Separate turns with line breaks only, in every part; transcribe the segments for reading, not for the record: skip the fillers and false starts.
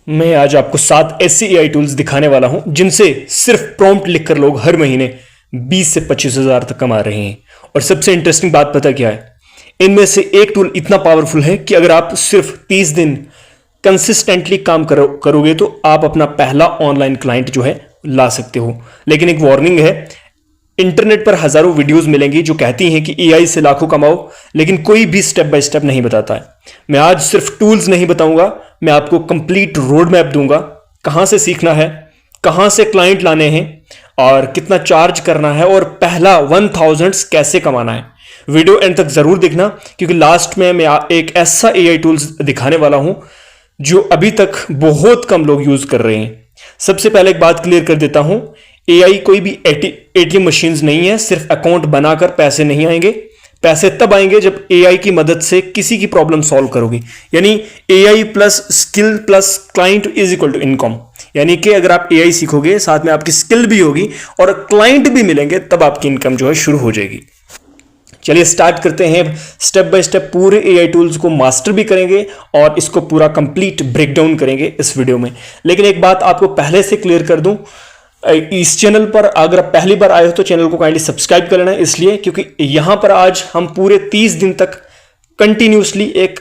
मैं आज आपको 7 ऐसे एआई टूल्स दिखाने वाला हूं जिनसे सिर्फ प्रॉम्प्ट लिखकर लोग हर महीने 20 से 25 हजार तक कमा रहे हैं। और सबसे इंटरेस्टिंग बात पता क्या है, इनमें से एक टूल इतना पावरफुल है कि अगर आप सिर्फ 30 दिन कंसिस्टेंटली काम करोगे तो आप अपना पहला ऑनलाइन क्लाइंट जो है ला सकते हो। लेकिन एक वार्निंग है, इंटरनेट पर हजारों वीडियोस मिलेंगी जो कहती हैं कि एआई से लाखों कमाओ, लेकिन कोई भी स्टेप बाय स्टेप नहीं बताता है। मैं आज सिर्फ टूल्स नहीं बताऊंगा, मैं आपको कंप्लीट रोड मैप दूंगा, कहां से सीखना है, कहां से क्लाइंट लाने हैं और कितना चार्ज करना है और पहला 1000 कैसे कमाना है। वीडियो एंड तक जरूर देखना क्योंकि लास्ट में मैं एक ऐसा एआई टूल्स दिखाने वाला हूं जो अभी तक बहुत कम लोग यूज कर रहे हैं। सबसे पहले एक बात क्लियर कर देता हूं, एआई कोई भी एटीएम मशीन्स नहीं है। सिर्फ अकाउंट बनाकर पैसे नहीं आएंगे, पैसे तब आएंगे जब एआई की मदद से किसी की प्रॉब्लम सॉल्व करोगे। यानी AI plus skill plus client is equal to income. यानी कि अगर आप एआई सीखोगे साथ में आपकी स्किल भी होगी और क्लाइंट भी मिलेंगे, तब आपकी इनकम जो है शुरू हो जाएगी। चलिए स्टार्ट करते हैं। स्टेप बाय स्टेप पूरे एआई टूल्स को मास्टर भी करेंगे और इसको पूरा कंप्लीट ब्रेकडाउन करेंगे इस वीडियो में। लेकिन एक बात आपको पहले से क्लियर कर दूं, इस चैनल पर अगर आप पहली बार आए हो तो चैनल को काइंडली सब्सक्राइब कर लेना, इसलिए क्योंकि यहां पर आज हम पूरे 30 दिन तक कंटिन्यूसली एक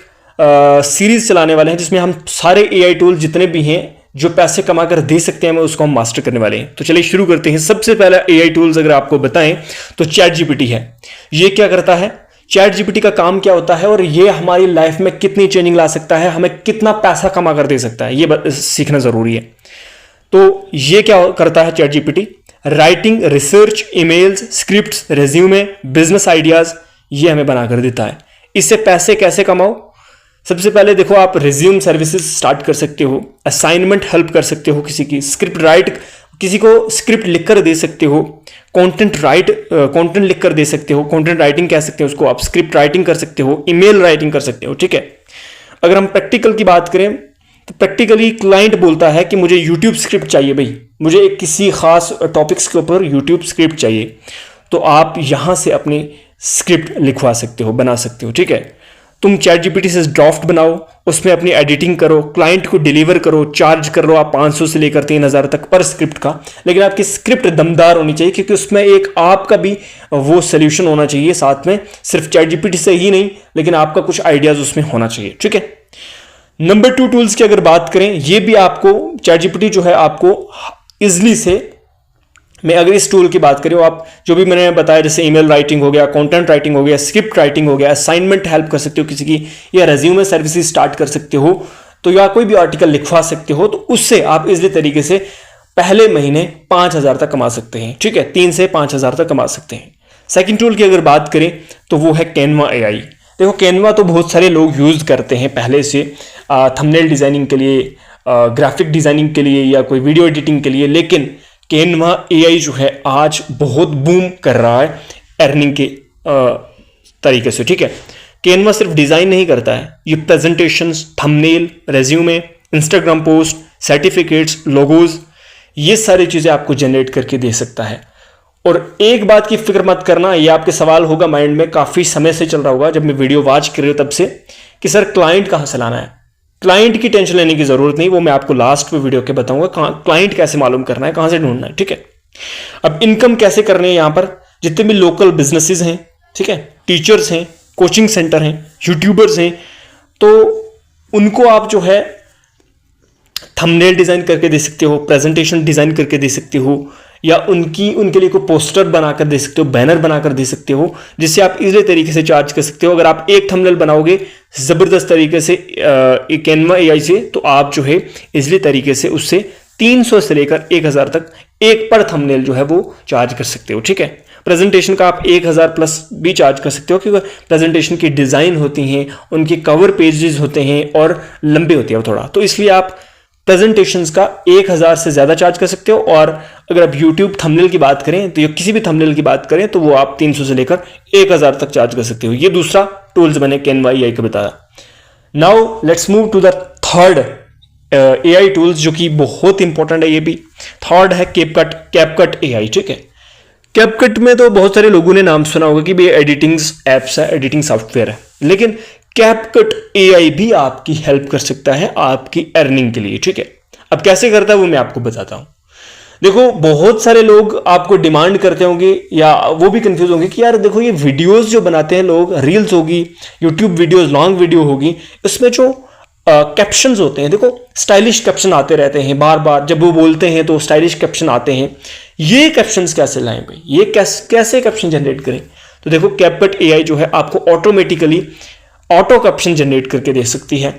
सीरीज चलाने वाले हैं जिसमें हम सारे एआई टूल जितने भी हैं जो पैसे कमाकर दे सकते हैं उसको हम मास्टर करने वाले हैं। तो चलिए शुरू करते हैं। सबसे पहला एआई टूल्स अगर आपको बताएं तो चैट जीपीटी है। ये क्या करता है, चैट जीपीटी का काम क्या होता है और ये हमारी लाइफ में कितनी चेंजिंग ला सकता है, हमें कितना पैसा कमा कर दे सकता है, ये सीखना जरूरी है। तो ये क्या करता है chat GPT, writing, research, emails, scripts, resume, business ideas ये हमें बनाकर देता है। इससे पैसे कैसे कमाओ, सबसे पहले देखो आप रिज्यूम सर्विसेज स्टार्ट कर सकते हो, असाइनमेंट हेल्प कर सकते हो, किसी को स्क्रिप्ट लिखकर दे सकते हो, कंटेंट लिखकर दे सकते हो, कंटेंट राइटिंग कह सकते हो उसको आप, स्क्रिप्ट राइटिंग कर सकते हो, ईमेल राइटिंग कर सकते हो। ठीक है, अगर हम प्रैक्टिकल की बात करें तो प्रैक्टिकली क्लाइंट बोलता है कि मुझे यूट्यूब स्क्रिप्ट चाहिए, भाई मुझे एक किसी खास टॉपिक्स के ऊपर यूट्यूब स्क्रिप्ट चाहिए, तो आप यहां से अपनी स्क्रिप्ट लिखवा सकते हो, बना सकते हो। ठीक है, तुम चैट जीपीटी से ड्राफ्ट बनाओ, उसमें अपनी एडिटिंग करो, क्लाइंट को डिलीवर करो, चार्ज कर लो आप 500 से लेकर 3000 तक पर स्क्रिप्ट का। लेकिन आपकी स्क्रिप्ट दमदार होनी चाहिए क्योंकि उसमें एक आपका भी वो सोल्यूशन होना चाहिए साथ में, सिर्फ चैट जीपीटी से ही नहीं लेकिन आपका कुछ आइडियाज उसमें होना चाहिए। ठीक है, नंबर 2 टूल्स की अगर बात करें, ये भी आपको चैट जीपीटी जो है आपको इजली से, मैं अगर इस टूल की बात करें, आप जो भी मैंने बताया जैसे ईमेल राइटिंग हो गया, कंटेंट राइटिंग हो गया, स्क्रिप्ट राइटिंग हो गया, असाइनमेंट हेल्प कर सकते हो किसी की, या रेज्यूमे सर्विसेज स्टार्ट कर सकते हो, तो या कोई भी आर्टिकल लिखवा सकते हो, तो उससे आप इजली तरीके से पहले महीने 5000 तक कमा सकते हैं। ठीक है, 3 से 5000 तक कमा सकते हैं। सेकेंड टूल की अगर बात करें तो वो है कैनवा एआई। देखो कैनवा तो बहुत सारे लोग यूज करते हैं पहले से, थंबनेल डिजाइनिंग के लिए, ग्राफिक डिजाइनिंग के लिए या कोई वीडियो एडिटिंग के लिए, लेकिन कैनवा एआई जो है आज बहुत बूम कर रहा है अर्निंग के तरीके से। ठीक है, कैनवा सिर्फ डिजाइन नहीं करता है, ये presentations, thumbnail, resume, Instagram post, certificates, logos, ये सारी चीजें आपको जनरेट करके दे सकता है। और एक बात की फिक्र मत करना, ये आपके सवाल होगा माइंड में, काफी समय से चल रहा होगा जब मैं वीडियो वॉच कर रही हूं तब से, कि सर क्लाइंट कहां से लाना है। क्लाइंट की टेंशन लेने की जरूरत नहीं, वो मैं आपको लास्ट में वीडियो के बताऊंगा क्लाइंट कैसे मालूम करना है, कहां से ढूंढना है। ठीक है, अब इनकम कैसे करनी है, यहां पर जितने भी लोकल बिजनेसेस हैं, ठीक है, टीचर्स हैं, कोचिंग सेंटर हैं, यूट्यूबर्स हैं, तो उनको आप जो है थंबनेल डिजाइन करके दे सकते हो, प्रेजेंटेशन डिजाइन करके दे सकते हो, या उनके लिए कोई पोस्टर बनाकर दे सकते हो, बैनर बनाकर दे सकते हो, जिससे आप इजीली तरीके से चार्ज कर सकते हो। अगर आप एक थंबनेल बनाओगे जबरदस्त तरीके से कैनवा एआई से, तो आप जो है इजीली तरीके से उससे 300 से लेकर 1000 तक एक पर थंबनेल जो है वो चार्ज कर सकते हो। ठीक है, प्रेजेंटेशन का आप 1000 प्लस भी चार्ज कर सकते हो क्योंकि प्रेजेंटेशन की डिजाइन होती हैं, उनके कवर पेजेस होते हैं और लंबे होते हैं थोड़ा, तो इसलिए आप प्रेजेंटेशंस का 1000 से ज्यादा चार्ज कर सकते हो। और अगर आप YouTube थंबनेल की बात करें तो या किसी भी थंबनेल की बात करें तो वो आप 300 से लेकर 1000 तक चार्ज कर सकते हो। ये दूसरा टूल्स मैंने कैनवा एआई का बताया। Now let's move to the third AI tools जो कि बहुत इंपॉर्टेंट है। ये भी थर्ड है कैपकट एआई। ठीक है, कैपकट में तो बहुत सारे लोगों ने नाम सुना होगा कि भाई एडिटिंग एप्स है, एडिटिंग सॉफ्टवेयर है, लेकिन कैपकट एआई भी आपकी हेल्प कर सकता है आपकी अर्निंग के लिए, ठीक है। अब कैसे करता है वो मैं आपको बताता हूं। देखो, बहुत सारे लोग आपको डिमांड करते होंगे या वो भी कंफ्यूज होंगे कि यार देखो, ये वीडियोस जो बनाते हैं लोग, रील्स होगी, यूट्यूब वीडियोस, लॉन्ग वीडियो होगी, इसमें जो कैप्शंस होते हैं, देखो स्टाइलिश कैप्शन आते रहते हैं बार बार, जब वो बोलते हैं तो स्टाइलिश कैप्शन आते हैं। ये कैप्शंस कैसे लाएं भाई, ये कैसे कैप्शन जनरेट करें? तो देखो, कैपकट एआई जो है आपको ऑटोमेटिकली ऑटो कैप्शन जनरेट करके दे सकती है,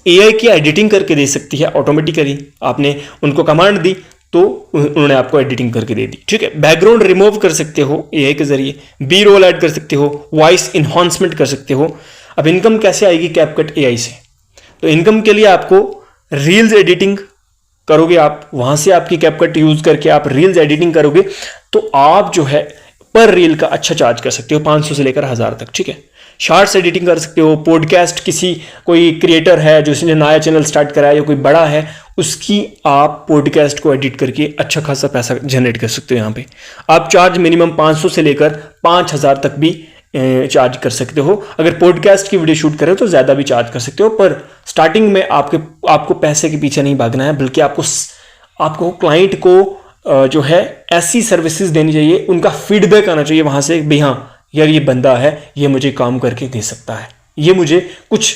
एआई की एडिटिंग करके दे सकती है ऑटोमेटिकली। आपने उनको कमांड दी तो उन्होंने आपको एडिटिंग करके दे दी, ठीक है। बैकग्राउंड रिमूव कर सकते हो एआई के जरिए, बी रोल ऐड कर सकते हो, वॉइस इन्हांसमेंट कर सकते हो। अब इनकम कैसे आएगी कैपकट एआई से? तो इनकम के लिए आपको रील्स एडिटिंग करोगे आप, वहां से आपकी कैपकट यूज करके आप रील्स एडिटिंग करोगे तो आप जो है पर रील का अच्छा चार्ज कर सकते हो, 500 से लेकर 1000 तक, ठीक है। शॉर्ट्स एडिटिंग कर सकते हो, पॉडकास्ट, किसी कोई क्रिएटर है जो इसने नया चैनल स्टार्ट करा है या कोई बड़ा है, उसकी आप पॉडकास्ट को एडिट करके अच्छा खासा पैसा जनरेट कर सकते हो। यहाँ पे आप चार्ज मिनिमम 500 से लेकर 5000 तक भी चार्ज कर सकते हो। अगर पॉडकास्ट की वीडियो शूट करें तो ज़्यादा भी चार्ज कर सकते हो, पर स्टार्टिंग में आपको पैसे के पीछे नहीं भागना है, बल्कि आपको क्लाइंट को जो है ऐसी सर्विसेज देनी चाहिए, उनका फीडबैक आना चाहिए वहाँ से, भाई हाँ यार ये बंदा है, ये मुझे काम करके दे सकता है, ये मुझे कुछ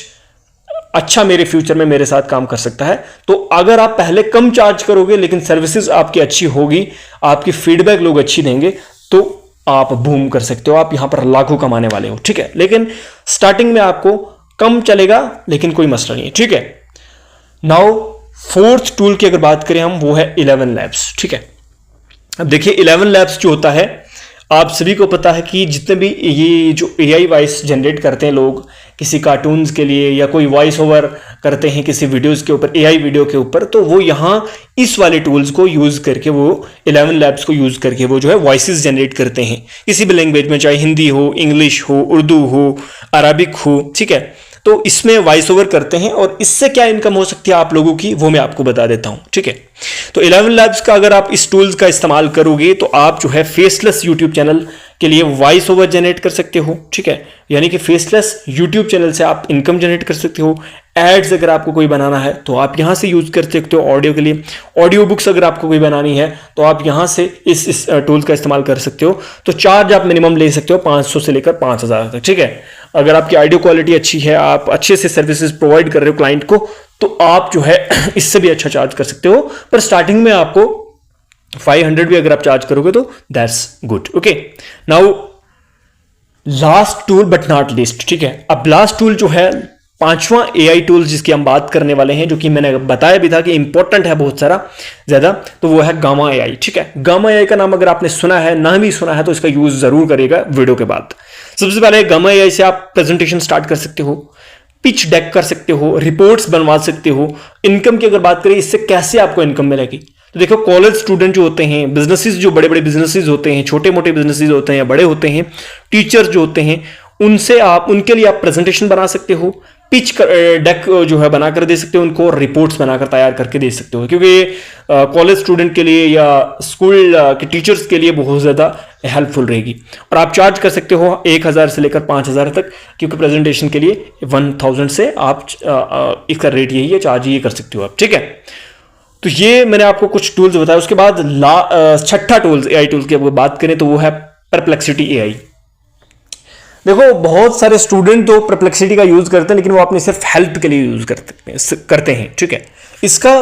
अच्छा मेरे फ्यूचर में मेरे साथ काम कर सकता है। तो अगर आप पहले कम चार्ज करोगे लेकिन सर्विसेज आपकी अच्छी होगी, आपकी फीडबैक लोग अच्छी देंगे, तो आप बूम कर सकते हो, आप यहां पर लाखों कमाने वाले हो, ठीक है। लेकिन स्टार्टिंग में आपको कम चलेगा, लेकिन कोई मसला नहीं है, ठीक है। नाउ फोर्थ टूल की अगर बात करें हम, वो है 11 लैब्स, ठीक है। अब देखिए 11 लैब्स जो होता है, आप सभी को पता है कि जितने भी ये जो एआई वॉइस जनरेट करते हैं लोग किसी कार्टून्स के लिए या कोई वॉइस ओवर करते हैं किसी वीडियोस के ऊपर, एआई वीडियो के ऊपर, तो वो यहाँ इस वाले टूल्स को यूज करके, वो 11 लैब्स को यूज करके वो जो है वॉइसेस जनरेट करते हैं किसी भी लैंग्वेज में, चाहे हिंदी हो, इंग्लिश हो, उर्दू हो, अरबिक हो, ठीक है। तो इसमें वॉइस ओवर करते हैं और इससे क्या इनकम हो सकती है आप लोगों की, वो मैं आपको बता देता हूं, ठीक है। तो 11 लैब्स का अगर आप इस टूल्स का इस्तेमाल करोगे तो आप जो है फेसलेस यूट्यूब चैनल के लिए वॉइस ओवर जनरेट कर सकते हो, ठीक है। यानी कि फेसलेस यूट्यूब चैनल से आप इनकम जनरेट कर सकते हो। एड्स अगर आपको कोई बनाना है तो आप यहां से यूज कर सकते हो ऑडियो के लिए। ऑडियो बुक्स अगर आपको कोई बनानी है तो आप यहां से इस टूल का इस्तेमाल कर सकते हो। तो चार्ज आप मिनिमम ले सकते हो 500 से लेकर 5000 तक, ठीक है। अगर आपकी ऑडियो क्वालिटी अच्छी है, आप अच्छे से सर्विसेज प्रोवाइड कर रहे हो क्लाइंट को, तो आप जो है इससे भी अच्छा चार्ज कर सकते हो। पर स्टार्टिंग में आपको 500 भी अगर आप चार्ज करोगे तो that's good, okay. Now last tool but not least, ठीक है। अब लास्ट टूल जो है, पांचवा एआई टूल जिसकी हम बात करने वाले हैं, जो कि मैंने बताया भी था कि इंपॉर्टेंट है बहुत सारा ज्यादा, तो वो है गामा एआई, ठीक है। गामा एआई का नाम अगर आपने सुना है, ना भी सुना है, तो इसका यूज जरूर करेगा वीडियो के बाद। सबसे पहले गामा एआई से आप प्रेजेंटेशन स्टार्ट कर सकते हो, पिच डेक कर सकते हो, रिपोर्ट्स बनवा सकते हो। इनकम की अगर बात करें, इससे कैसे आपको इनकम मिलेगी, तो देखो कॉलेज स्टूडेंट जो होते हैं, बिजनेसेस जो बड़े बड़े बिजनेसेस होते हैं, छोटे मोटे बिजनेसेस होते हैं या बड़े होते हैं, टीचर्स जो होते हैं, उनके लिए आप प्रेजेंटेशन बना सकते हो, पिच डेक जो है बनाकर दे सकते हो उनको, रिपोर्ट्स बनाकर तैयार करके दे सकते हो, क्योंकि कॉलेज स्टूडेंट के लिए या स्कूल के टीचर्स के लिए बहुत ज़्यादा हेल्पफुल रहेगी। और आप चार्ज कर सकते हो 1000 से लेकर 5000 तक, क्योंकि प्रेजेंटेशन के लिए 1000 से आप इसका रेट यही है, चार्ज ये कर सकते हो आप, ठीक है। तो ये मैंने आपको कुछ टूल्स बताया। उसके बाद छठा टूल्स एआई टूल्स की अगर बात करें तो वो है परप्लेक्सिटी एआई। देखो बहुत सारे स्टूडेंट तो परप्लेक्सिटी का यूज करते हैं, लेकिन वो अपनी सिर्फ हेल्प के लिए यूज करते हैं, ठीक है। इसका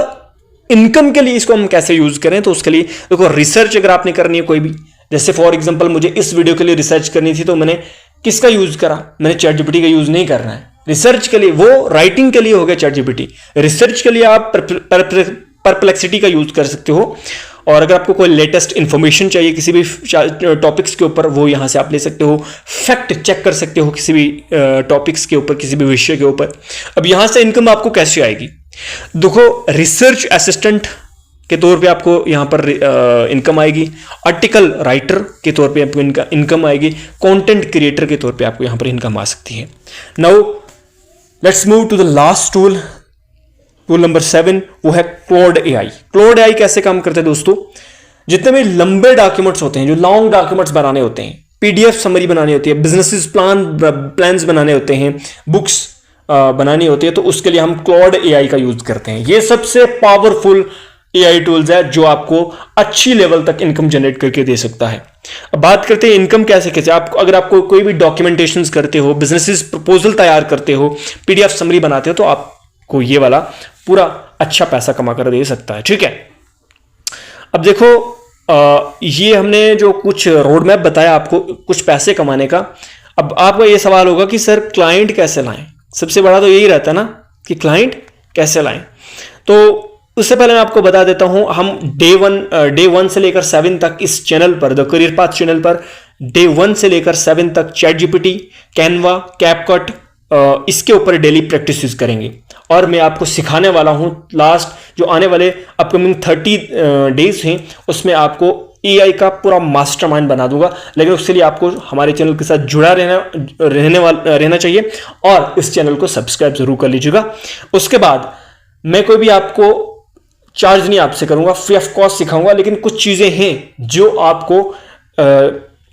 इनकम के लिए इसको हम कैसे यूज करें, तो उसके लिए देखो रिसर्च अगर आपने करनी है कोई भी, जैसे फॉर एग्जांपल मुझे इस वीडियो के लिए रिसर्च करनी थी, तो मैंने किसका यूज करा, मैंने चैट जीपीटी का यूज नहीं करना है। रिसर्च के लिए, वो राइटिंग के लिए हो गया चैट जीपीटी, रिसर्च के लिए आप परप्लेक्सिटी का यूज कर सकते हो। और अगर आपको कोई लेटेस्ट इंफॉर्मेशन चाहिए किसी भी टॉपिक्स के ऊपर, वो यहां से आप ले सकते हो। फैक्ट चेक कर सकते हो किसी भी टॉपिक्स के ऊपर, किसी भी विषय के ऊपर। अब यहां से इनकम आपको कैसे आएगी, देखो रिसर्च असिस्टेंट के तौर पे आपको यहां पर इनकम आएगी, आर्टिकल राइटर के तौर पे आपको इनकम आएगी, कंटेंट क्रिएटर के तौर पे आपको यहां पर इनकम आ सकती है। Now let's move to the last tool, tool number 7, वो है क्लॉड एआई। क्लॉड एआई कैसे काम करते हैं दोस्तों, जितने भी लंबे डॉक्यूमेंट्स होते हैं, जो लॉन्ग डॉक्यूमेंट्स बनाने होते हैं, पीडीएफ समरी बनानी होती है, बिजनेस प्लान्स बनाने होते हैं, बुक्स बनानी होती है, तो उसके लिए हम क्लॉड एआई का यूज करते हैं। ये सबसे पावरफुल एआई टूल्स है जो आपको अच्छी लेवल तक इनकम जनरेट करके दे सकता है। अब बात करते हैं इनकम कैसे कैसे। आप अगर आपको कोई भी डॉक्यूमेंटेशंस करते हो, बिजनेस प्रपोजल तैयार करते हो, पीडीएफ समरी बनाते हो, तो आपको ये वाला पूरा अच्छा पैसा कमा कर दे सकता है। ठीक है, अब देखो ये हमने जो कुछ रोड मैप बताया आपको कुछ पैसे कमाने का। अब आपका ये सवाल होगा कि सर क्लाइंट कैसे लाएं। सबसे बड़ा तो यही रहता है ना कि क्लाइंट कैसे लाएं। तो उससे पहले मैं आपको बता देता हूं, हम डे वन से लेकर 7 तक इस चैनल पर, द करियर पाथ चैनल पर, डे 1 से लेकर 7 तक चैट जीपीटी, कैनवा, कैपकट, इसके ऊपर डेली प्रैक्टिस करेंगे। और मैं आपको सिखाने वाला हूं लास्ट जो आने वाले अपकमिंग 30 डेज हैं उसमें आपको एआई का पूरा मास्टरमाइंड बना दूंगा। लेकिन उसके लिए आपको हमारे चैनल के साथ जुड़ा रहना चाहिए और इस चैनल को सब्सक्राइब जरूर कर लीजिएगा। उसके बाद मैं कोई भी आपको चार्ज नहीं आपसे करूंगा, फ्री ऑफ कॉस्ट सिखाऊंगा, लेकिन कुछ चीजें हैं जो आपको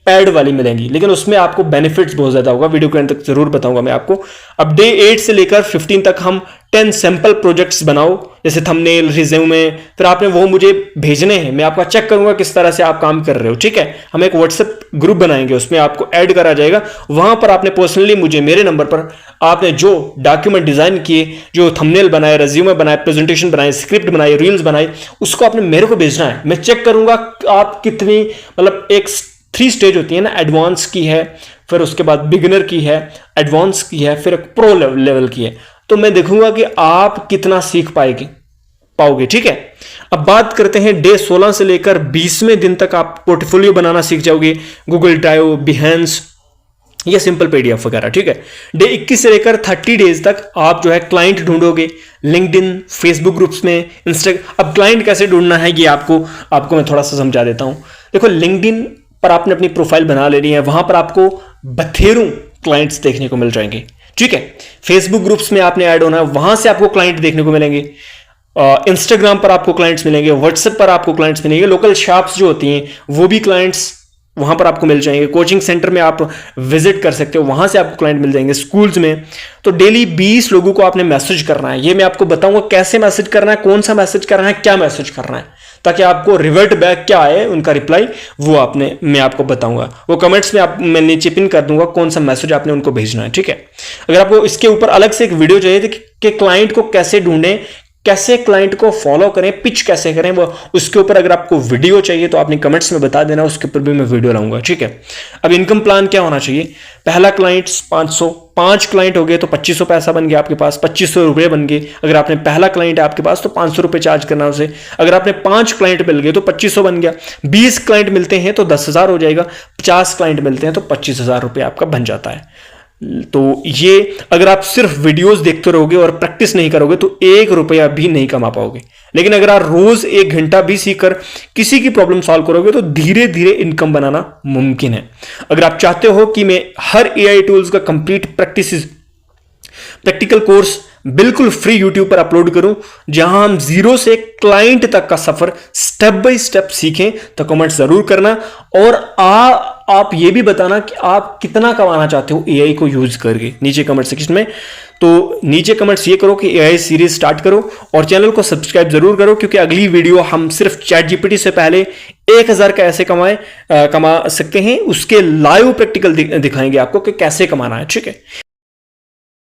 पैड वाली मिलेंगी, लेकिन उसमें आपको बेनिफिट्स बहुत ज्यादा होगा। वीडियो के अंत तक जरूर बताऊंगा मैं आपको। अब डे 8 से लेकर 15 तक हम 10 सैंपल प्रोजेक्ट्स बनाओ, जैसे थंबनेल, रिज्यूमे, फिर आपने वो मुझे भेजने हैं, मैं आपका चेक करूंगा किस तरह से आप काम कर रहे हो। ठीक है, हम एक व्हाट्सएप ग्रुप बनाएंगे, उसमें आपको ऐड करा जाएगा। वहां पर आपने पर्सनली मुझे मेरे नंबर पर आपने जो डॉक्यूमेंट डिजाइन किए, जो थंबनेल बनाए, रिज्यूमे बनाए, प्रेजेंटेशन बनाए, स्क्रिप्ट बनाई, रील्स बनाई, उसको आपने मेरे को भेजना है। मैं चेक करूंगा आप कितनी, मतलब एक 3 स्टेज होती है ना, एडवांस की है, फिर उसके बाद बिगिनर की है, एडवांस की है, फिर प्रो लेवल की है। तो मैं देखूंगा कि आप कितना सीख पाओगे। ठीक है, अब बात करते हैं डे 16 से लेकर 20वें दिन तक आप पोर्टफोलियो बनाना सीख जाओगे, गूगल ड्राइव, बिहेंस या सिंपल पीडीएफ वगैरह। ठीक है, डे 21 से लेकर 30 डेज तक आप जो है क्लाइंट ढूंढोगे, लिंक्डइन, फेसबुक ग्रुप्स में, इंस्टाग्राम। अब क्लाइंट कैसे ढूंढना है ये आपको मैं थोड़ा सा समझा देता हूं। देखो, लिंक्डइन पर आपने अपनी प्रोफाइल बना लेनी है, वहां पर आपको बथेरों क्लाइंट्स देखने को मिल जाएंगे। ठीक है, फेसबुक ग्रुप्स में आपने ऐड होना है, वहां से आपको क्लाइंट देखने को मिलेंगे, इंस्टाग्राम पर आपको क्लाइंट्स मिलेंगे, व्हाट्सएप पर आपको क्लाइंट्स मिलेंगे, लोकल शॉप्स जो होती हैं वो भी क्लाइंट्स वहां पर आपको मिल जाएंगे, कोचिंग सेंटर में आप विजिट कर सकते हो, वहां से आपको क्लाइंट मिल जाएंगे, स्कूल्स में। तो डेली 20 लोगों को आपने मैसेज करना है। ये मैं आपको बताऊंगा कैसे मैसेज करना है, कौन सा मैसेज करना है, क्या मैसेज करना है, ताकि आपको रिवर्ट बैक क्या आए, उनका रिप्लाई वो मैं आपको बताऊंगा। वो कमेंट्स में मैं नीचे पिन कर दूंगा कौन सा मैसेज आपने उनको भेजना है। ठीक है, अगर आपको इसके ऊपर अलग से एक वीडियो चाहिए कि क्लाइंट को कैसे ढूंढें, कैसे क्लाइंट को फॉलो करें, पिच कैसे करें, वो उसके ऊपर अगर आपको वीडियो चाहिए तो आपने कमेंट्स में बता देना, उसके ऊपर भी मैं वीडियो लाऊंगा। ठीक है, अब इनकम प्लान क्या होना चाहिए। पहला क्लाइंट 500, 5 क्लाइंट हो गए तो 2500 पैसा बन गया आपके पास, 2500 रुपए बन गए। अगर आपने पहला क्लाइंट है आपके पास तो 500 रुपए चार्ज करना उसे। अगर आपने 5 क्लाइंट मिल गए तो 2500 बन गया। 20 क्लाइंट मिलते हैं तो 10,000 हो जाएगा। 50 क्लाइंट मिलते हैं तो 25,000 रुपए आपका बन जाता है। तो ये अगर आप सिर्फ वीडियोस देखते रहोगे और प्रैक्टिस नहीं करोगे तो 1 रुपया भी नहीं कमा पाओगे। लेकिन अगर आप रोज 1 घंटा भी सीखकर किसी की प्रॉब्लम सॉल्व करोगे तो धीरे धीरे इनकम बनाना मुमकिन है। अगर आप चाहते हो कि मैं हर एआई टूल्स का कंप्लीट प्रैक्टिकल कोर्स बिल्कुल फ्री यूट्यूब पर अपलोड करूं, जहां हम जीरो से क्लाइंट तक का सफर स्टेप बाय स्टेप सीखें, तो कमेंट जरूर करना। और आप ये भी बताना कि आप कितना कमाना चाहते हो एआई को यूज करके नीचे कमेंट सेक्शन में। तो नीचे कमेंट्स ये करो कि एआई सीरीज स्टार्ट करो और चैनल को सब्सक्राइब जरूर करो, क्योंकि अगली वीडियो हम सिर्फ चैट जीपीटी से पहले 1000 का ऐसे कमा सकते हैं, उसके लाइव प्रैक्टिकल दिखाएंगे आपको कि कैसे कमाना है। ठीक है,